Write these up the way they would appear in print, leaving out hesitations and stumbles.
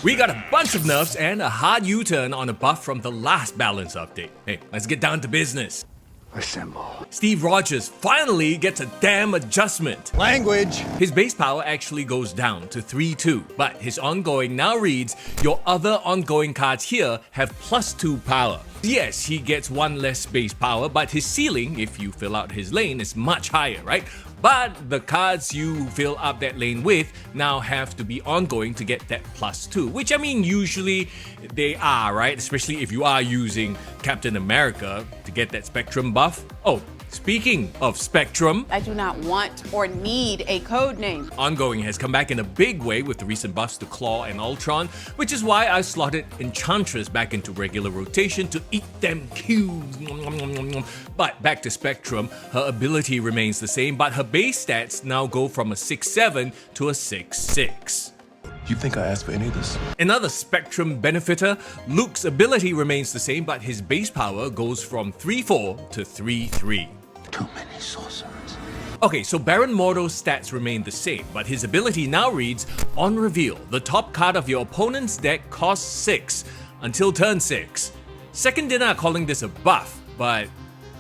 We got a bunch of nerfs and a hard U-turn on a buff from the last balance update. Hey, let's get down to business. Assemble. Steve Rogers finally gets a damn adjustment. Language. His base power actually goes down to 3-2, but his ongoing now reads, your other ongoing cards here have +2 power. Yes, he gets one less base power, but his ceiling, if you fill out his lane, is much higher, right? But the cards you fill up that lane with now have to be ongoing to get that +2, which I mean usually they are, right? Especially if you are using Captain America to get that Spectrum buff. Oh, speaking of Spectrum, I do not want or need a code name. ongoing has come back in a big way with the recent buffs to Claw and Ultron, which is why I slotted Enchantress back into regular rotation to eat them cubes. But back to Spectrum, her ability remains the same, but her base stats now go from a 6-7 to a 6-6. You think I asked for any of this? Another Spectrum benefitor, Luke's ability remains the same, but his base power goes from 3-4 to 3-3. Too many sorcerers. Okay, so Baron Mordo's stats remain the same, but his ability now reads, on reveal, the top card of your opponent's deck costs 6 until turn 6. Second Dinner are calling this a buff, but...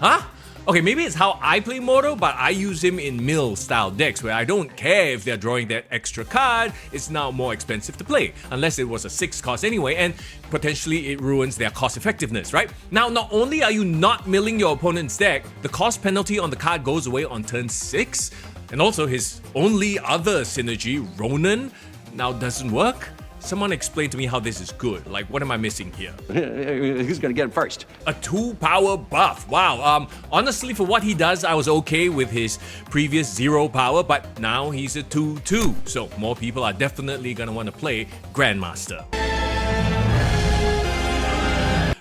Huh? Okay, maybe it's how I play Mordo, but I use him in mill-style decks where I don't care if they're drawing that extra card, it's now more expensive to play, unless it was a 6 cost anyway, and potentially it ruins their cost effectiveness, right? Now, not only are you not milling your opponent's deck, the cost penalty on the card goes away on turn 6, and also his only other synergy, Ronan, now doesn't work. Someone explain to me how this is good. Like, what am I missing here? Who's gonna get him first? A 2-power buff. Wow. Honestly, for what he does, I was okay with his previous 0 power, but now he's a 2-2. So more people are definitely gonna want to play Grandmaster.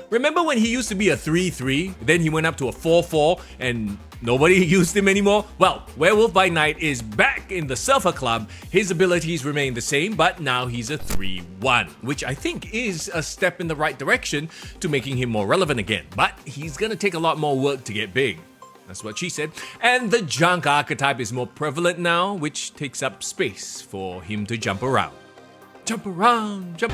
Remember when he used to be a 3-3, then he went up to a 4-4, and nobody used him anymore? Well, Werewolf by Night is back in the Surfer Club. His abilities remain the same, but now he's a 3-1, which I think is a step in the right direction to making him more relevant again. But he's gonna take a lot more work to get big. That's what she said. And the Junk archetype is more prevalent now, which takes up space for him to jump around. Jump around, jump...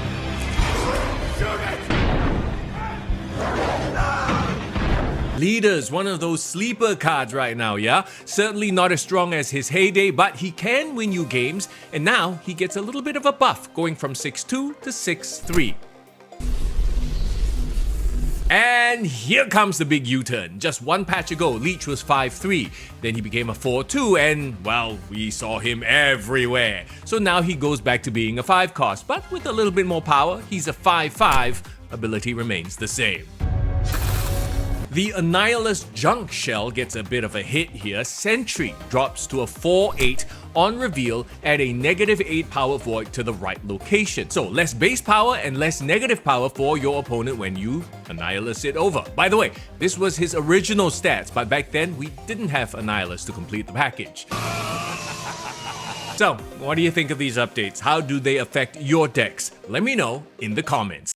Leaders, one of those sleeper cards right now, yeah? Certainly not as strong as his heyday, but he can win you games, and now he gets a little bit of a buff, going from 6-2 to 6-3. And here comes the big U-turn. Just one patch ago, Leech was 5-3, then he became a 4-2, and, well, we saw him everywhere. So now he goes back to being a 5 cost, but with a little bit more power, he's a 5-5, ability remains the same. The Annihilus Junk Shell gets a bit of a hit here. Sentry drops to a 4-8 on reveal at a -8 power void to the right location. So less base power and less negative power for your opponent when you Annihilus it over. By the way, this was his original stats, but back then we didn't have Annihilus to complete the package. So, what do you think of these updates? How do they affect your decks? Let me know in the comments.